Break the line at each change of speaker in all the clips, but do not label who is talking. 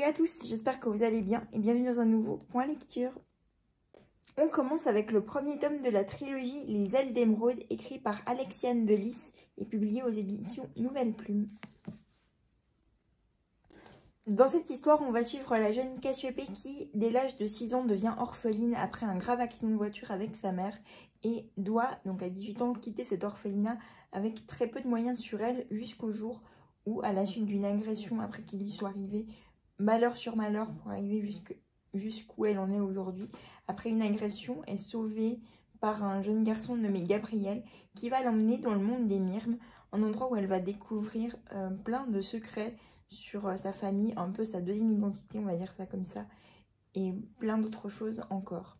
Salut à tous, j'espère que vous allez bien et bienvenue dans un nouveau point lecture. On commence avec le premier tome de la trilogie Les Ailes d'Émeraude, écrit par Alexiane de Lys et publié aux éditions Nouvelle Plume. Dans cette histoire, on va suivre la jeune Cassiopée qui, dès l'âge de 6 ans, devient orpheline après un grave accident de voiture avec sa mère et doit, donc à 18 ans, quitter cet orphelinat avec très peu de moyens sur elle jusqu'au jour où, à la suite d'une agression après qu'il lui soit arrivé malheur sur malheur pour arriver jusqu'où elle en est aujourd'hui, après une agression, est sauvée par un jeune garçon nommé Gabriel qui va l'emmener dans le monde des Myrmes, un endroit où elle va découvrir plein de secrets sur sa famille, un peu sa deuxième identité, on va dire ça comme ça, et plein d'autres choses encore.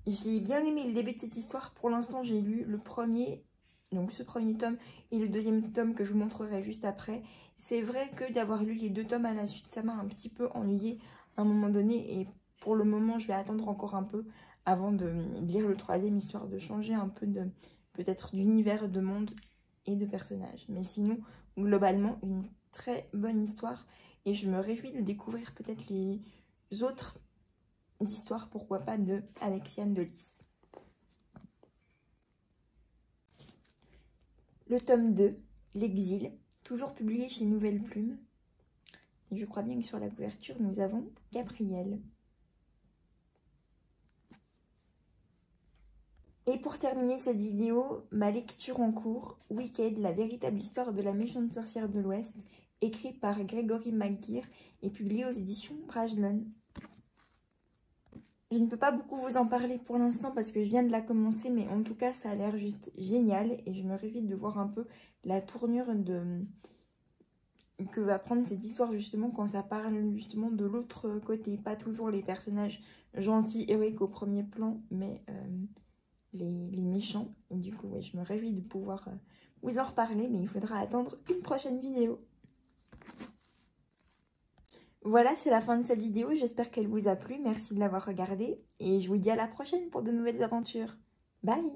J'ai bien aimé le début de cette histoire. Pour l'instant, j'ai lu le premier, donc ce premier tome, et le deuxième tome que je vous montrerai juste après. C'est vrai que d'avoir lu les deux tomes à la suite, ça m'a un petit peu ennuyée à un moment donné, et pour le moment, je vais attendre encore un peu avant de lire le troisième, histoire de changer un peu de peut-être d'univers, de monde et de personnages. Mais sinon, globalement, une très bonne histoire, et je me réjouis de découvrir peut-être les autres histoires, pourquoi pas, de Alexiane de Lys. Le tome 2, L'Exil, toujours publié chez Nouvelle Plume. Et je crois bien que sur la couverture, nous avons Gabriel. Et pour terminer cette vidéo, ma lecture en cours, Wicked, la véritable histoire de la méchante sorcière de l'Ouest, écrit par Gregory McGeer et publié aux éditions Brajlon. Je ne peux pas beaucoup vous en parler pour l'instant parce que je viens de la commencer, mais en tout cas ça a l'air juste génial et je me réjouis de voir un peu la tournure que va prendre cette histoire justement quand ça parle justement de l'autre côté. Pas toujours les personnages gentils, héroïques au premier plan, mais les méchants. Et du coup, ouais, je me réjouis de pouvoir vous en reparler, mais il faudra attendre une prochaine vidéo. Voilà, c'est la fin de cette vidéo, j'espère qu'elle vous a plu, merci de l'avoir regardée et je vous dis à la prochaine pour de nouvelles aventures. Bye!